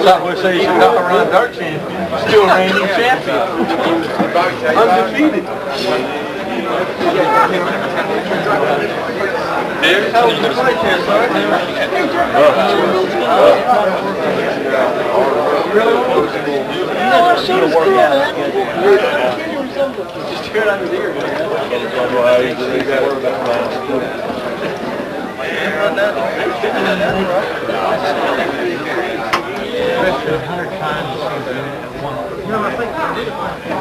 Someone says you got to run dirt champion, still reigning champion, undefeated. How was the fight there, just tear it under the ear.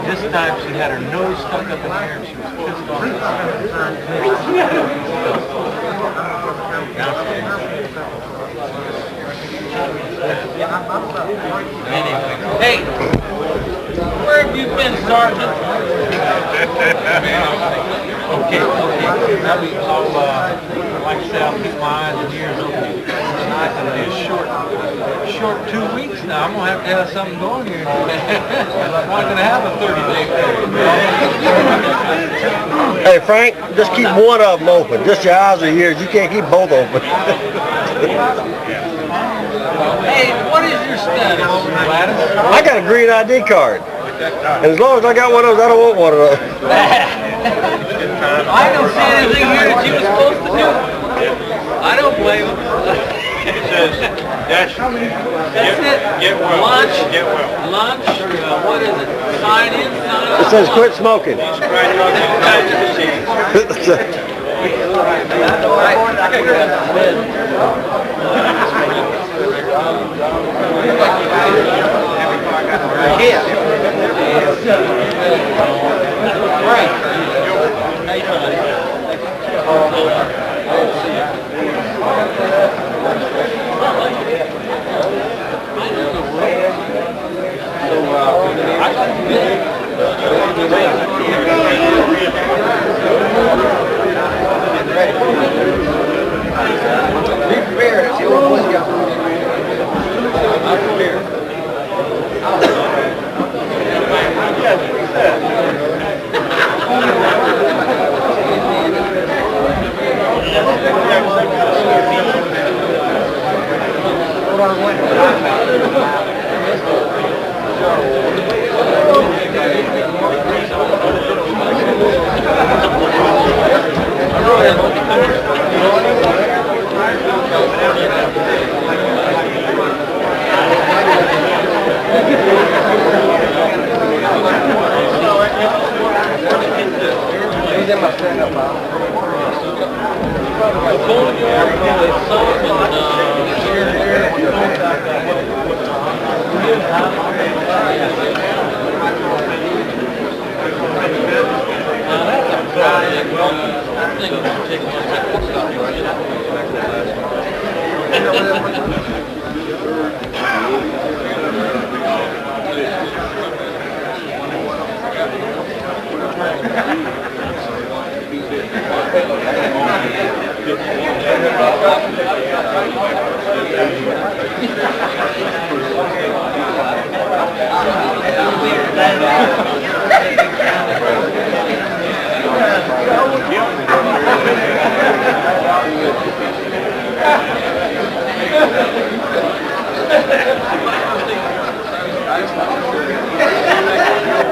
This time she had her nose stuck up in the air and she was pissed off. Anyway, hey, where have you been, Sergeant? Okay. Now I'll, like I said, I'll keep my eyes and ears open tonight. It'll be a short 2 weeks now. I'm going to have something going here. I'm not going to have a 30-day period. Hey, Frank, just keep one of them open. Just your eyes or ears. You can't keep both open. Hey, what is your status, Gladys? I got a green ID card. And as long as I got one of those, I don't want one of those. I don't see anything here that you were supposed to do. I don't blame him. It says, that's it. Get well. Lunch. Get well. Lunch. What is it? Sign in. Sign out. It says quit smoking. I gotta go back to bed. Yeah. Right. Be prepared. See what Boy Scout. I'm prepared.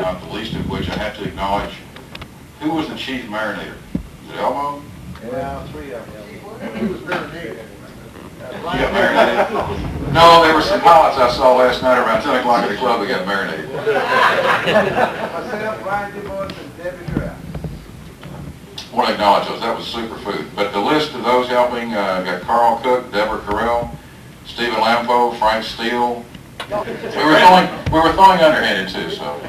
Not the least of which I have to acknowledge, who was the chief marinator? Was it Elmo? Yeah, 3 of them. You got marinated? No, there were some pilots I saw last night around 10 o'clock at the club that got marinated. Myself, Brian DuBois, and Debbie Durant. I want to acknowledge those. That was superfood. But the list of those helping, got Carl Cook, Deborah Carell, Stephen Lampo, Frank Steele. We were throwing underhanded too, so.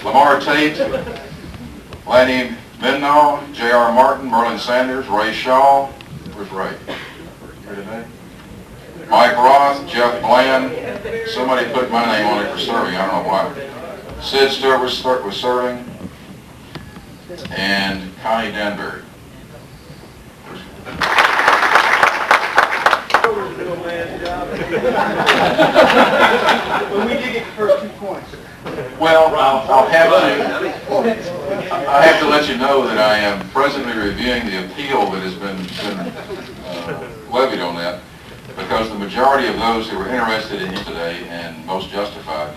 Lamar Tate, Lanny Midnaw, J.R. Martin, Merlin Sanders, Ray Shaw. Where's Ray? Here today? Mike Roth, Jeff Bland, somebody put my name on it for serving, I don't know why. Sid Stewart was serving, and Connie Danbury. But we did get the first 2 points. Well, I have to let you know that I am presently reviewing the appeal that has been levied on that, because the majority of those who were interested in it today, and most justified,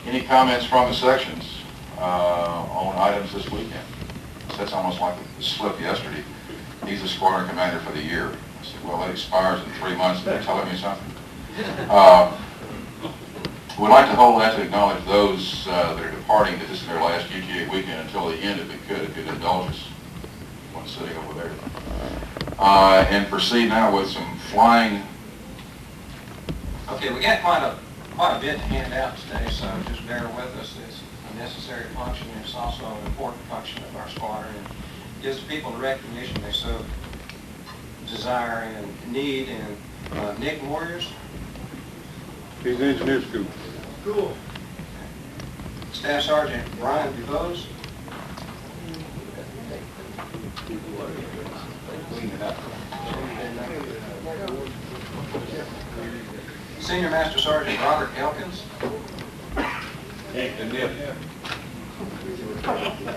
any comments from the sections on items this weekend? So that's almost like the slip yesterday. He's the squadron commander for the year. I said, well, that expires in 3 months, and they're telling me something. We'd like to hold that to acknowledge those that are departing, that this is their last UTA weekend until the end, if it could indulge us. One sitting over there. And proceed now with some flying. Okay, we got quite a bit to hand out today, so just bear with us. It's a necessary function, and it's also an important function of our squadron. It gives people the recognition they so desire and need. And Nick Warriors. He's engineer school. Cool. Staff Sergeant Brian DeVos. Senior Master Sergeant Robert Elkins.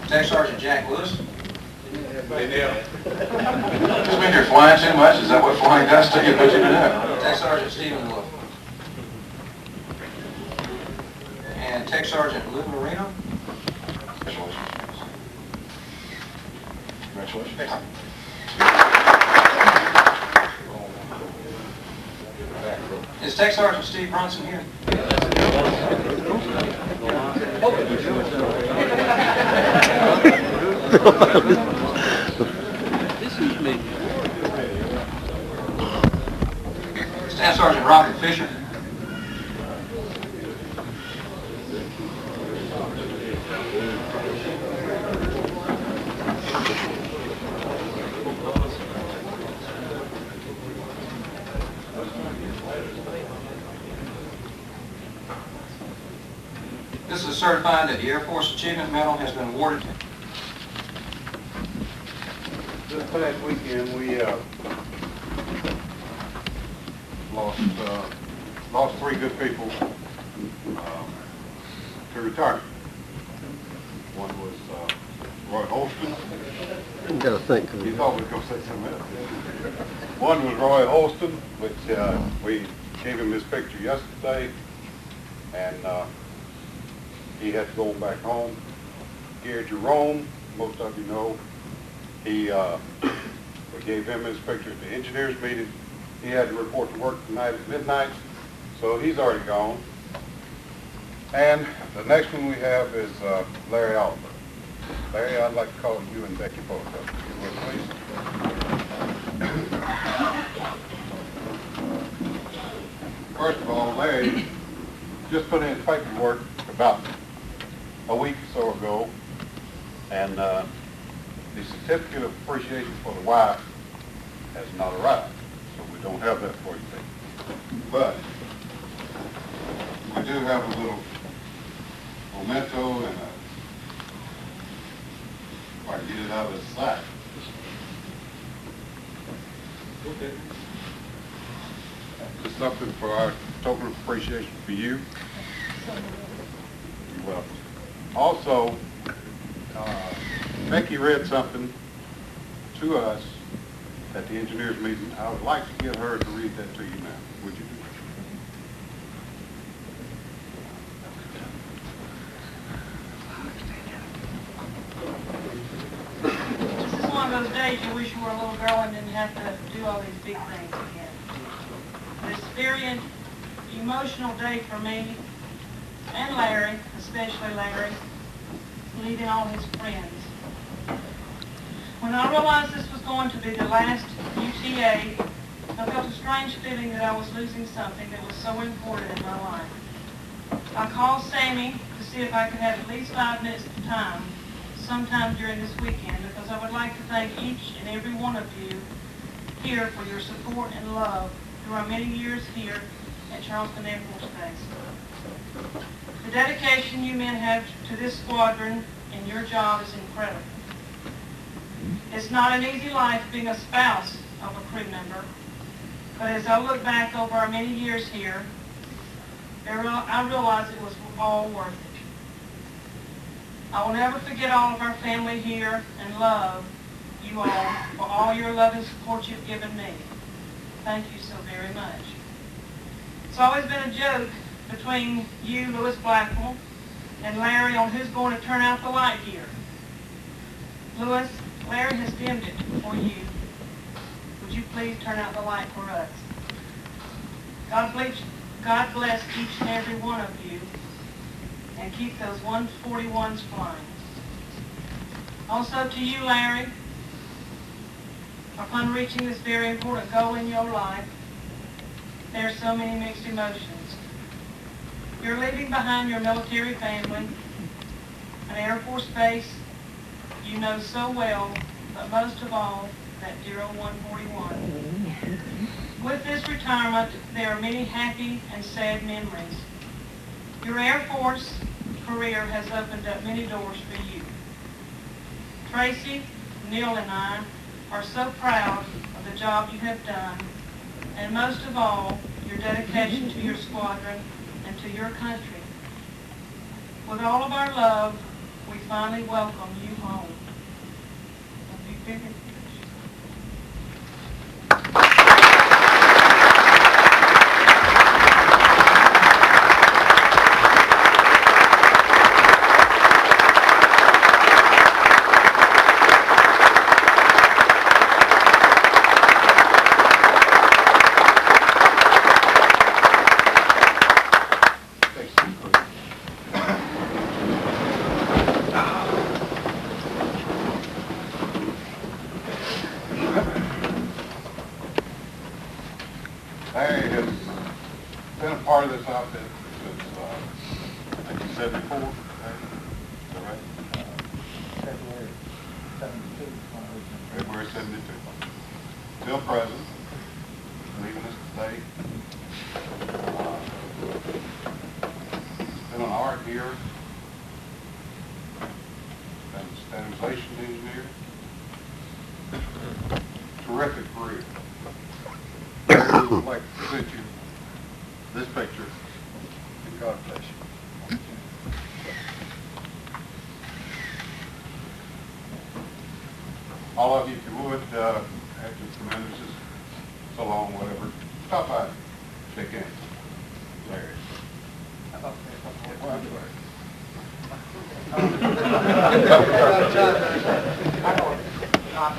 Tech Sergeant Jack Lewis. Does mean you're flying too much? Is that what flying does to you? Put you to death? Tech Sergeant Stephen Wolf. And Tech Sergeant Lou Marino. Congratulations. Congratulations. Is Tech Sergeant Steve Bronson here? Staff Sergeant Robert Fisher. This is certified that the Air Force Achievement Medal has been awarded to. This past weekend, we lost 3 good people to retirement. One was Roy Holston. You gotta think. He thought we were going to say something else. One was Roy Holston, which we gave him his picture yesterday, and he had to go back home. Gary Jerome, most of you know, we gave him his picture at the engineers meeting. He had to report to work tonight at midnight, so he's already gone. And the next one we have is Larry Oliver. Larry, I'd like to call you and Becky both up. Please. First of all, Larry just put in his paperwork about a week or so ago, and the certificate of appreciation for the wife has not arrived, so we don't have that for you today. But we do have a little memento and if I can get it out of the sack. Okay. It's something for our token of appreciation for you. You're welcome. Also, Becky read something to us at the engineers meeting. I would like to get her to read that to you now. Would you do This is one of those days you wish you were a little girl and didn't have to do all these big things again. It's a very emotional day for me and Larry, especially Larry, leaving all his friends. When I realized this was going to be the last UTA, I felt a strange feeling that I was losing something that was so important in my life. I called Sammy to see if I could have at least 5 minutes of time sometime during this weekend, because I would like to thank each and every one of you here for your support and love through our many years here at Charleston Air Force Base. The dedication you men have to this squadron and your job is incredible. It's not an easy life being a spouse of a crew member, but as I look back over our many years here, I realize it was all worth it. I will never forget all of our family here and love you all for all your love and support you've given me. Thank you so very much. It's always been a joke between you, Louis Blackwell, and Larry on who's going to turn out the light here. Louis, Larry has dimmed it for you. Would you please turn out the light for us? God bless each and every one of you, and keep those 141s flying. Also to you, Larry, upon reaching this very important goal in your life, there are so many mixed emotions. You're leaving behind your military family, an Air Force base you know so well, but most of all, that dear old 141. With this retirement, there are many happy and sad memories. Your Air Force career has opened up many doors for you. Tracy, Neil, and I are so proud of the job you have done, and most of all, your dedication to your squadron and to your country. With all of our love, we finally welcome you home. Larry has been a part of this outfit since 1974. Is that right? February 72. February 72. Still present, leaving us today. Been an art here. Been a standardization engineer. Terrific career. I would like to present you this picture, and God bless you. All of you, if you would, after the commanders is so long, whatever, stop by, shake hands. Larry.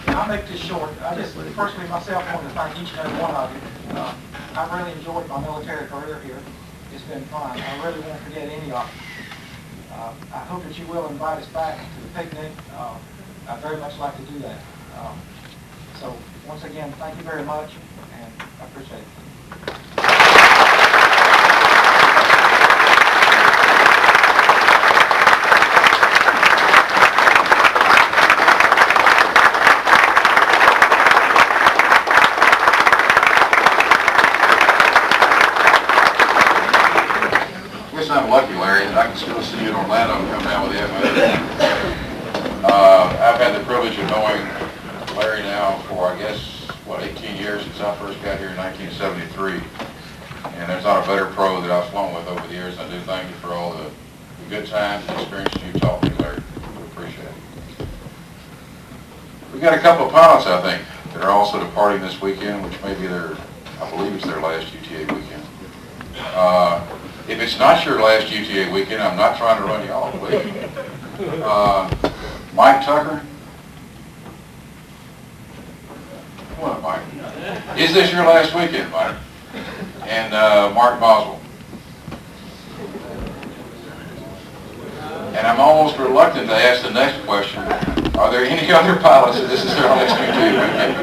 I'll make this short. I just personally myself want to thank each and every one of you. I've really enjoyed my military career here. It's been fun. I really won't forget any of it. I hope that you will invite us back to the picnic. I'd very much like to do that. So once again, thank you very much, and I appreciate it. I'm lucky, Larry, that I can still see you in Orlando come down with the FAA. I've had the privilege of knowing Larry now for, I guess, 18 years since I first got here in 1973. And there's not a better pro that I've flown with over the years. I do thank you for all the good times and experiences you've taught me, Larry. We appreciate it. We've got a couple of pilots, I think, that are also departing this weekend, which may be I believe it's their last UTA weekend. If it's not your last UTA weekend, I'm not trying to run you off, please. Mike Tucker. Come on, Mike. Is this your last weekend, Mike? And Mark Boswell. And I'm almost reluctant to ask the next question. Are there any other pilots that this is their last UTA weekend?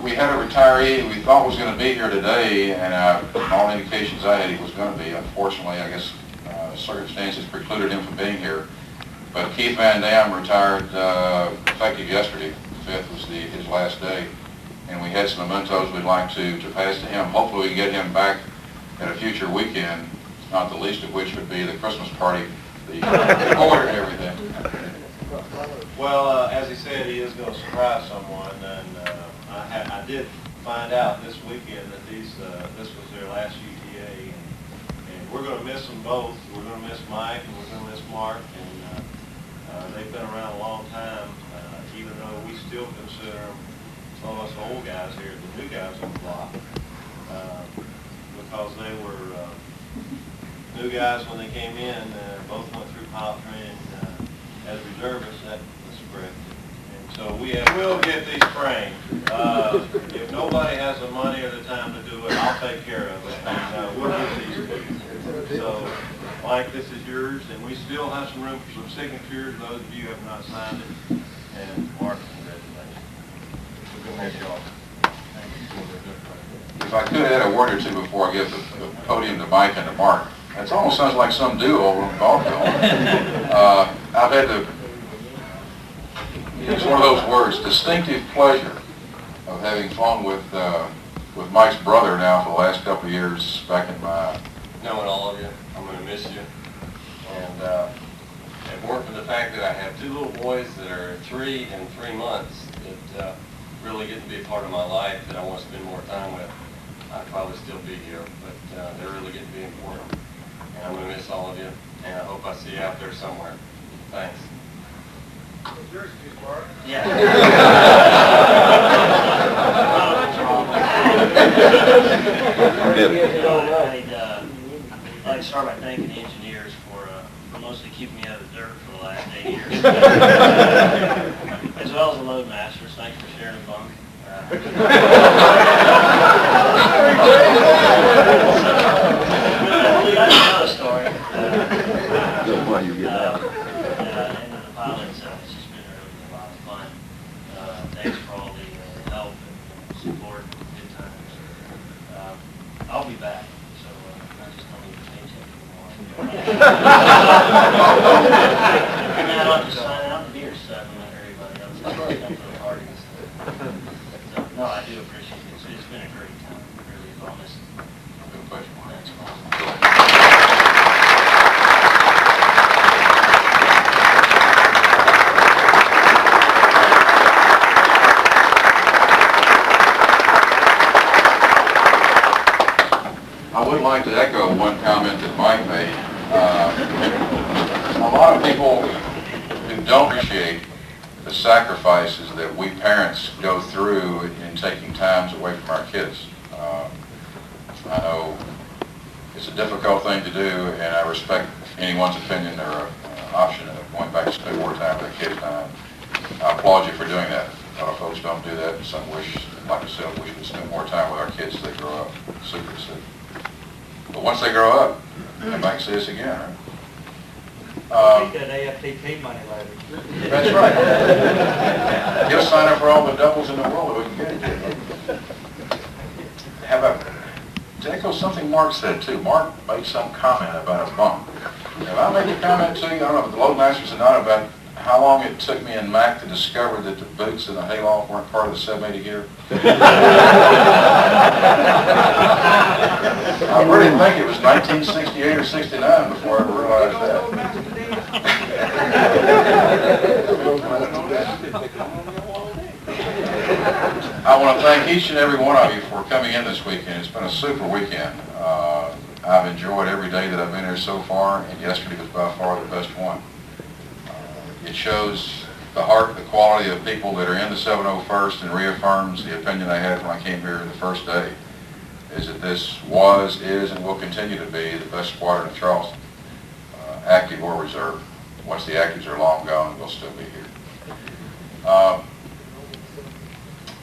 We had a retiree we thought was going to be here today, and all indications I had he was going to be. Unfortunately, I guess circumstances precluded him from being here. But Keith Van Dam retired effective yesterday. 25th was his last day. And we had some mementos we'd like to pass to him. Hopefully we can get him back at a future weekend, not the least of which would be the Christmas party, the order and everything. Well, as he said, he is going to surprise someone, and I did find out this weekend that this was their last UTA, and we're going to miss them both. We're going to miss Mike, and we're going to miss Mark, and they've been around a long time, even though we still consider them, some of us old guys here, the new guys on the block, because they were new guys when they came in. Both went through pilot training as reservists. That was correct. And so we will get these framed. If nobody has the money or the time to do it, I'll take care of it. And we'll get these to you. So, Mike, this is yours, and we still have some room for some signatures. Those of you who have not signed it. And Mark, congratulations. We'll go ahead, y'all. If I could add a word or two before I give the podium to Mike and to Mark. It almost sounds like some duo over on golf film. I've had the, it's one of those words, distinctive pleasure of having flown with Mike's brother now for the last couple of years back in my... Knowing all of you, I'm going to miss you. And if it weren't for the fact that I have two little boys that are 3 and 3 months that really get to be a part of my life that I want to spend more time with, I'd probably still be here. But they're really getting to be important. And I'm going to miss all of you, and I hope I see you out there somewhere. Thanks. I'd like to start by thanking the engineers for mostly keeping me out of the dirt for the last 8 years. As well as the load masters. Thanks for sharing the bunk. That's another story. And the pilot itself, it's just been a lot of fun. Thanks for all the help and support and good times. I'll be back, so I just don't need to change it anymore. And I don't just sign out the beer stuff and let everybody else come to the parties. So, no, I do appreciate it. It's been a great time. Really, is honest. Good question, Mark. Thanks, Paul. I would like to echo one comment that Mike made. A lot of people who don't appreciate the sacrifices that we parents go through in taking times away from our kids. I know it's a difficult thing to do, and I respect anyone's opinion or option of going back to spend more time with their kids. I applaud you for doing that. A lot of folks don't do that, and some wish, like I said, wish we'd spend more time with our kids as they grow up. Super to see. But once they grow up, they might see us again, right? Take that AFTP money later. That's right. You'll sign up for all the doubles in the world that we can get it. How about, to echo something Mark said too. Mark made some comment about a bump. If I made a comment to you, I don't know if the load masters or not, about how long it took me and Mac to discover that the boots and the hayloft weren't part of the 780 gear. I really think it was 1968 or 69 before I realized that. I want to thank each and every one of you for coming in this weekend. It's been a super weekend. I've enjoyed every day that I've been here so far, and yesterday was by far the best one. It shows the heart, the quality of people that are in the 701st, and reaffirms the opinion I had when I came here the first day, is that this was, is, and will continue to be the best squadron in Charleston, active or reserve. Once the actives are long gone, we'll still be here.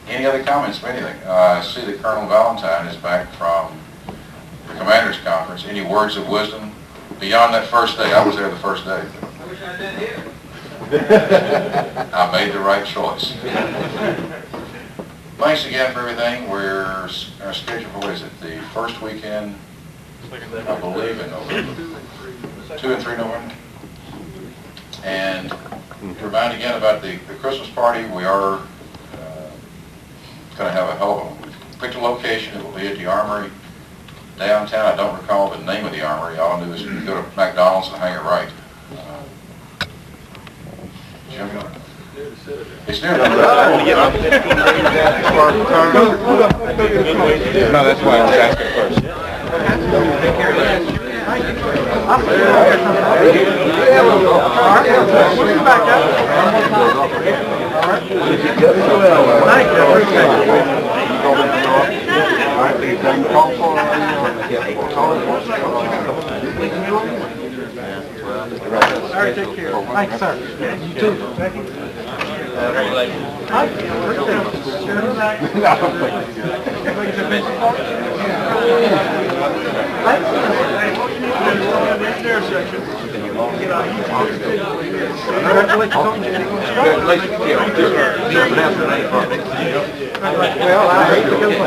Any other comments or anything? I see that Colonel Valentine is back from the Commanders Conference. Any words of wisdom beyond that first day? I was there the first day. I wish I'd been here. I made the right choice. Thanks again for everything. We're scheduled for, what is it, the first weekend, I believe, in November. 2 and 3 November. And to remind again about the Christmas party, we are going to have a hell of a, we picked a location. It will be at the Armory downtown. I don't recall the name of the Armory. All I knew is go to McDonald's and hang it right. Jim, it's near the No, that's why I was asking first. All right, take care. Thank you, sir. You too. Thank you. Well, I hate to go for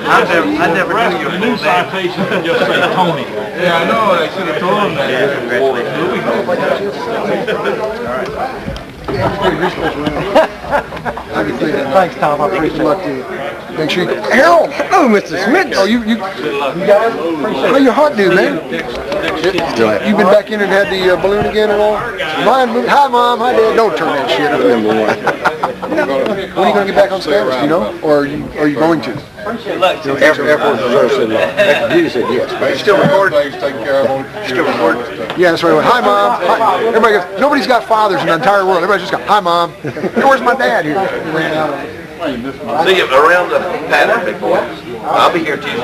I never knew you were new citation and just say Tony. Yeah, I know, they should have told him that. Thanks, Tom, I appreciate it. Make sure you, Harold, hello, Mr. Smith. Oh, you got it? How your heart do, man? You've been back in and had the balloon again and all? Hi, Mom. Hi, Dad. Don't turn that shit up. When are you going to get back on status, do you know? Or are you going to? Air Force Reserve said no. He said yes. Still recording? Still recording? Yeah, that's right. Hi, Mom. Hi. Everybody goes, nobody's got fathers in the entire world. Everybody's just got, hi, Mom. Where's my dad here? He ran out. See you around the pattern, big boy. I'll be here Tuesday.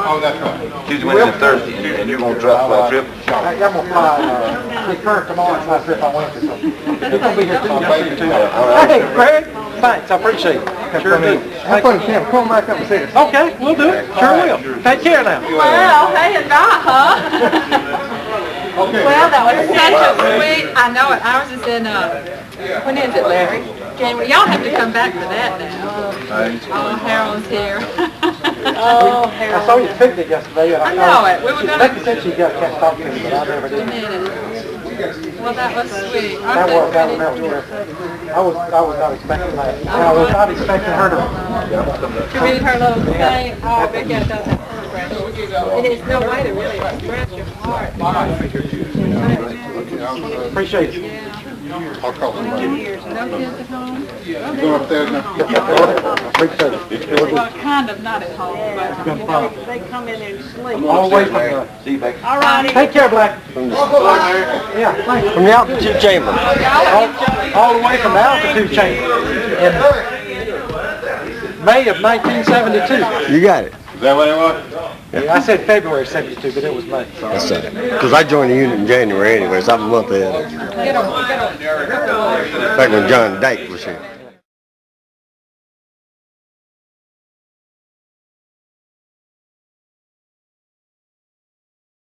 Oh, that's right. Tuesday, Wednesday, and Thursday, and you're going to fly trip. I'm going to fly, the current tomorrow, it's my trip on Wednesday, so he's going to be here Tuesday. Hey, Craig, thanks, I appreciate it. Sure do. Have fun, Tim, come back up and see us. Okay, we'll do it, sure will. Take care now. Well, hey, and not, huh? Well, that was such a sweet, I know it, ours is in, when is it, Larry? January, y'all have to come back for that now. Oh, Harold's here. Oh, Harold. I saw you at the picnic yesterday. I know it, we were gonna. Becky said she got kept talking to me, but I never did. Well, that was sweet. That was terrific. I was not expecting that. I was not expecting her to. To read her little thing, oh, Becky, I thought that was fresh. And it's no way to really express your heart. Appreciate it. Yeah. I'll call somebody. No kids at home? Go upstairs now. Appreciate it. Well, kind of not at home, but. Been fun. They come in and sleep. All the way from the. See you, Becky. All righty. Take care, Black. Yeah, thanks. From the altitude chamber. All the way from the altitude chamber. In May of 1972. You got it. Is that what it was? Yeah, I said February 72, but it was May. That's it. Because I joined the unit in January anyway, so I'm a month ahead. Back when John Dyke was here.